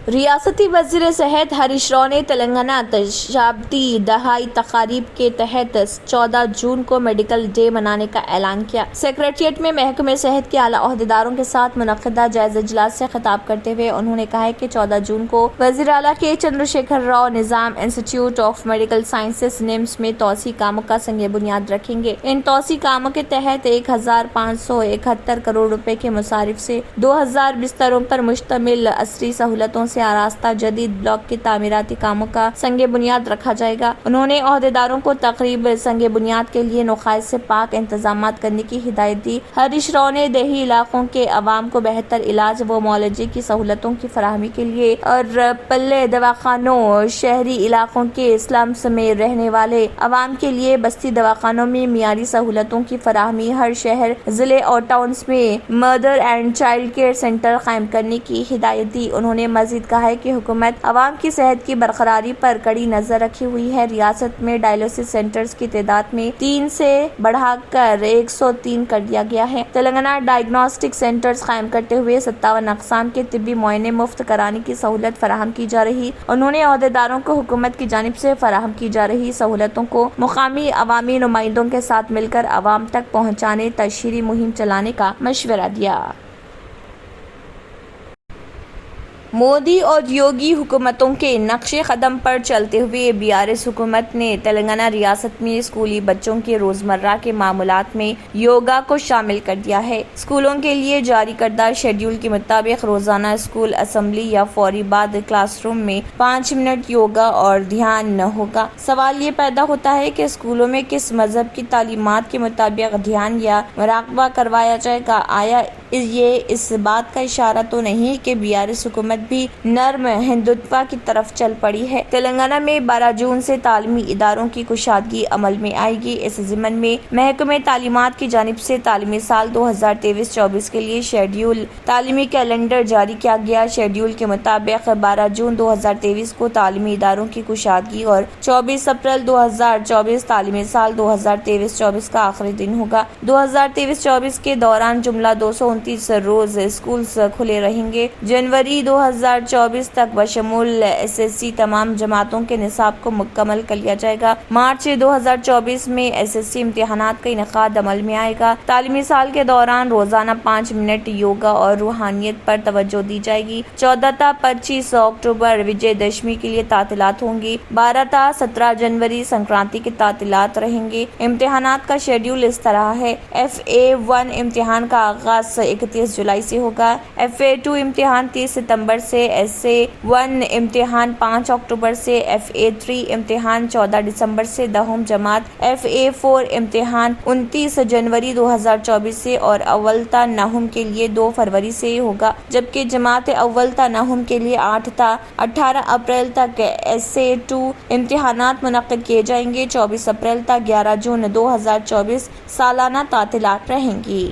ریاستی وزیر صحت ہریش راؤ نے تلنگانہ تشابتی دہائی تقاریب کے تحت 14 جون کو میڈیکل ڈے منانے کا اعلان کیا۔ سکریٹریٹ میں محکمہ صحت کے اعلیٰ عہدیداروں کے ساتھ منعقدہ جائزہ اجلاس سے خطاب کرتے ہوئے انہوں نے کہا کہ 14 جون کو وزیر اعلیٰ کے چندر شیکھر راؤ نظام انسٹی ٹیوٹ آف میڈیکل سائنسز نیمس میں توسیع کاموں کا سنگ بنیاد رکھیں گے۔ ان توسیع کاموں کے تحت 1571 کروڑ روپے کے مصارف سے 2000 بستروں پر مشتمل عصری سہولتوں سے آراستہ جدید بلاک کے تعمیراتی کاموں کا سنگ بنیاد رکھا جائے گا۔ انہوں نے عہدیداروں کو تقریب سنگ بنیاد کے لیے نقائص سے پاک انتظامات کرنے کی ہدایت دی۔ ہریش راؤ نے دیہی علاقوں کے عوام کو بہتر علاج و معالجے کی سہولتوں کی فراہمی کے لیے اور پلے دواخانوں، شہری علاقوں کے سلمز میں رہنے والے عوام کے لیے بستی دواخانوں میں معیاری سہولتوں کی فراہمی، ہر شہر، ضلع اور ٹاؤنز میں mother and child care centre قائم کرنے کی ہدایت دی۔ انہوں نے مزید کہا کہ حکومت عوام کی صحت کی برقراری پر کڑی نظر رکھے ہوئی ہے۔ ریاست میں ڈائلیسس سینٹرز کی تعداد میں 3 سے بڑھا کر 103 کر دیا گیا ہے۔ تلنگانہ ڈائگنوسٹک سینٹرز قائم کرتے ہوئے 57 اقسام کے طبی معائنے مفت کرانے کی سہولت فراہم کی جا رہی۔ انہوں نے عہدیداروں کو حکومت کی جانب سے فراہم کی جا رہی سہولتوں کو مقامی عوامی نمائندوں کے ساتھ مل کر عوام تک پہنچانے تشہیری مہم چلانے کا مشورہ دیا۔ مودی اور یوگی حکومتوں کے نقش قدم پر چلتے ہوئے BRS حکومت نے تلنگانہ ریاست میں اسکولی بچوں کے روزمرہ کے معمولات میں یوگا کو شامل کر دیا ہے۔ اسکولوں کے لیے جاری کردہ شیڈول کے مطابق روزانہ اسکول اسمبلی یا فوری بعد کلاس روم میں 5 منٹ یوگا اور دھیان ہوگا۔ سوال یہ پیدا ہوتا ہے کہ اسکولوں میں کس مذہب کی تعلیمات کے مطابق دھیان یا مراقبہ کروایا جائے گا؟ آیا یہ اس بات کا اشارہ تو نہیں کہ BRS حکومت بھی نرم ہندوتوا کی طرف چل پڑی ہے؟ تلنگانہ میں 12 جون سے تعلیمی اداروں کی کشادگی عمل میں آئے گی۔ اس ضمن میں محکمہ تعلیمات کی جانب سے تعلیمی سال 2023-24 کے لیے شیڈول تعلیمی کیلنڈر جاری کیا گیا۔ شیڈول کے مطابق 12 جون 2023 کو تعلیمی اداروں کی کشادگی اور 24 اپریل 2024 تعلیمی سال 2023-24 کا آخری دن ہوگا۔ 2023-24 کے دوران جملہ 229 روز اسکولز کھلے رہیں گے۔ جنوری 2024 تک بشمول SSC تمام جماعتوں کے نصاب کو مکمل کر لیا جائے گا۔ مارچ 2024 میں SSC امتحانات کا انعقاد عمل میں آئے گا۔ تعلیمی سال کے دوران روزانہ 5 منٹ یوگا اور روحانیت پر توجہ دی جائے گی۔ 14 تا 25 اکتوبر وجے دشمی کے لیے تعطیلات ہوں گی۔ 12 تا 17 جنوری سنکرانتی کے تعطیلات رہیں گے۔ امتحانات کا شیڈول اس طرح ہے: FA1 امتحان کا آغاز 31 جولائی سے ہوگا۔ FA2 امتحان 30 ستمبر سے، SA1 امتحان 5 اکتوبر سے، FA3 امتحان 14 دسمبر سے، 10ویں جماعت FA4 امتحان 29 جنوری 2024 سے اور اول تا 9ویں کے لیے 2 فروری سے ہوگا، جبکہ جماعت اول تا 9ویں کے لیے 8 تا 18 اپریل تک SA2 امتحانات منعقد کیے جائیں گے۔ 24 اپریل تا 11 جون 2024 سالانہ تعطیلات رہیں گی۔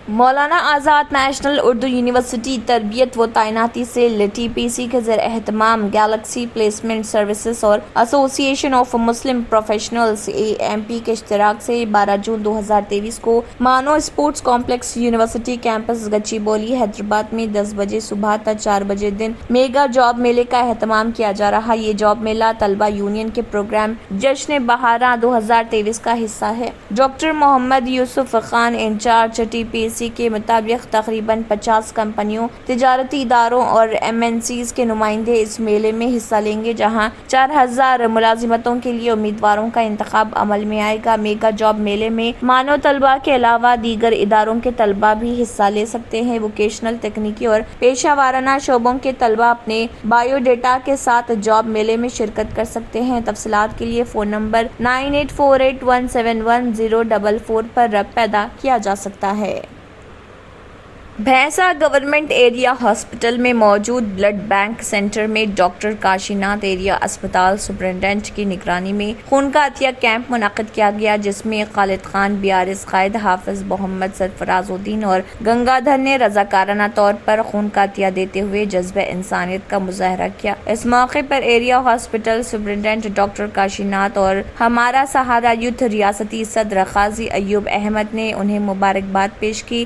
مولانا آزاد نیشنل اردو یونیورسٹی تربیت و تعیناتی سیل TPC کے زیر اہتمام گیلیکسی پلیسمنٹ سروسز اور ایسوسی ایشن آف مسلم پروفیشنلز AMP کے اشتراک سے 12 جون 2023 کو مانو اسپورٹس کمپلیکس یونیورسٹی کیمپس گچی بولی حیدرآباد میں 10 بجے صبح تا 4 بجے دن میگا جاب میلے کا اہتمام کیا جا رہا۔ یہ جاب میلہ طلبہ یونین کے پروگرام جشن بہارا 2023 کا حصہ ہے۔ ڈاکٹر محمد یوسف خان انچارج TPC کے مطابق تقریباً 50 کمپنیوں، تجارتی اداروں اور MNCs کے نمائندے اس میلے میں حصہ لیں گے، جہاں 4000 ملازمتوں کے لیے امیدواروں کا انتخاب عمل میں آئے گا۔ میگا جاب میلے میں مانو طلبہ کے علاوہ دیگر اداروں کے طلبہ بھی حصہ لے سکتے ہیں۔ ووکیشنل، تکنیکی اور پیشہ ورانہ شعبوں کے طلبہ اپنے بایو ڈیٹا کے ساتھ جاب میلے میں شرکت کر سکتے ہیں۔ تفصیلات کے لیے فون نمبر 9848171044 پر رابطہ پیدا کیا جا سکتا ہے۔ بھینسا گورنمنٹ ایریا ہاسپٹل میں موجود بلڈ بینک سینٹر میں ڈاکٹر کاشی ناتھ ایریا اسپتال سپرنٹینڈنٹ کی نگرانی میں خون کا عطیہ کیمپ منعقد کیا گیا، جس میں خالد خان BRS قائد، حافظ محمد سرفراز الدین اور گنگادھر نے رضاکارانہ طور پر خون کا عطیہ دیتے ہوئے جذبہ انسانیت کا مظاہرہ کیا۔ اس موقع پر area hospital superintendent doctor Kashinath اور ہمارا سہارا یوتھ ریاستی صدر قاضی ایوب احمد نے انہیں مبارکباد پیش کی۔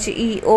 HEO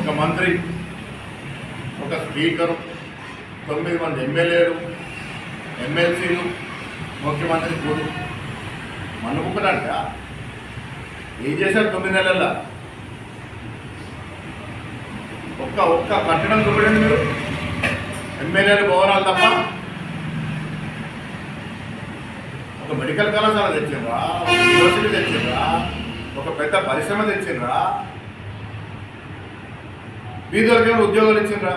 ఒక మంత్రి, ఒక స్పీకర్, 9 మంది ఎమ్మెల్యేలు, ఎమ్మెల్సీలు, ముఖ్యమంత్రి కూతురు మన్నుకుంటారంట. ఏం చేశారు 9 నెలల్లో? ఒక్క కట్టడం చూడండి మీరు. ఎమ్మెల్యేలు భవనాలు తప్ప ఒక మెడికల్ కళాశాల తెచ్చిండ్రా, ఒక యూనివర్సిటీ తెచ్చిండ్రా, ఒక పెద్ద పరిశ్రమ తెచ్చిండ్రా, బీదోళ్ళకి ఉద్యోగాలు ఇచ్చిండ్రా.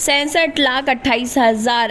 66,28,000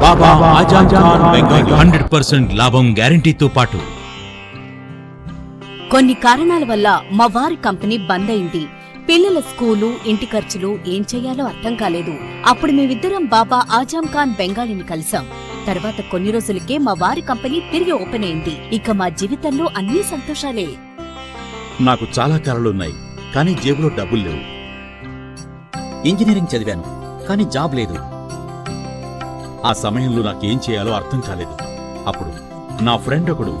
బాబా ఆజాం ఖాన్ బెంగాలీ 100% లాభం గ్యారంటీతో పాటు. కొన్ని కారణాల వల్ల మా వారి కంపెనీ బంద్ అయింది. పిల్లల స్కూలు, ఇంటి ఖర్చులు ఏం చెయ్యాలో అర్థం కాలేదు. అప్పుడు మేమిద్దరం బాబా ఆజాం ఖాన్ బెంగాలీని కలిసాం. తర్వాత కొన్ని రోజులకే మా వారి కంపెనీ తిరిగి ఓపెన్ అయింది. ఇక మా జీవితంలో అన్ని సంతోషాలే. నాకు చాలా కలలున్నాయి, కానీ జేబులో డబ్బులు లేవు. ఇంజనీరింగ్ చదివాను, కానీ జాబ్ లేదు. ఆ సమయంలో నాకేం చేయాలో అర్థం కాలేదు. అప్పుడు నా ఫ్రెండ్ ఒకడు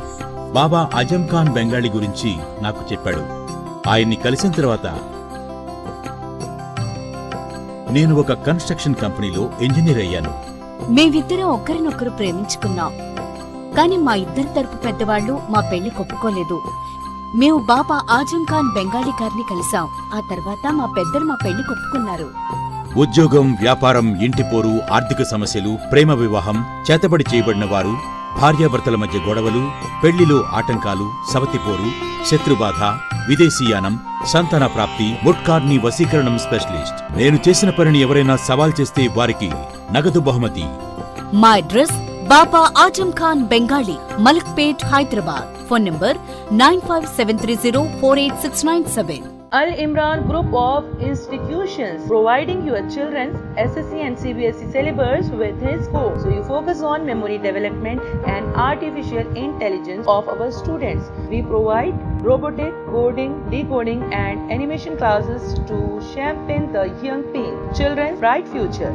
బాబా ఆజం ఖాన్ బెంగాలీ గురించి నాకు చెప్పాడు. ఆయన్ని కలిసిన తర్వాత నేను ఒక కన్స్ట్రక్షన్ కంపెనీలో ఇంజనీర్ అయ్యాను. మేమిద్దరం ఒకరినొకరు ప్రేమించుకున్నాం. కాని మా ఇద్దరి తరపు పెద్దవాళ్లు మా పెళ్లి ఒప్పుకోలేదు. మేము బాబా ఆజం ఖాన్ బెంగాలీ గారిని కలిసాం. ఆ తర్వాత మా పెద్దలు మా పెళ్లి ఒప్పుకున్నారు. ఉద్యోగం, వ్యాపారం, ఇంటి పోరు, ఆర్థిక సమస్యలు, ప్రేమ వివాహం, చేతబడి చేయబడిన వారు, భార్యాభర్తల మధ్య గొడవలు, పెళ్లిలో ఆటంకాలు, సవతిపోరు, శత్రుబాధ, విదేశీయానం, సంతాన ప్రాప్తి, ముట్కార్ని వశీకరణం స్పెషలిస్ట్. నేను చేసిన పనిని ఎవరైనా సవాల్ చేస్తే వారికి నగదు బహుమతి. మా address Baba Azam Khan Bengali, Malakpet, Hyderabad. Phone number 9573048697. Al Imran Group of Institutions, providing your children's SSC and CBSE syllabus with his course. So you focus on memory development and artificial intelligence of our students. We provide robotic, coding, decoding and animation classes to champion the young being, children's bright future.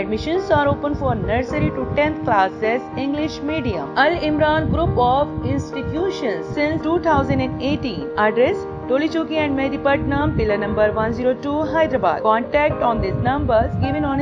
Admissions are open for nursery to 10th classes English medium. Al Imran Group of Institutions since 2018. Address Toli Chowki and Mehdipatnam, pillar number 102, Hyderabad. Contact on these numbers given on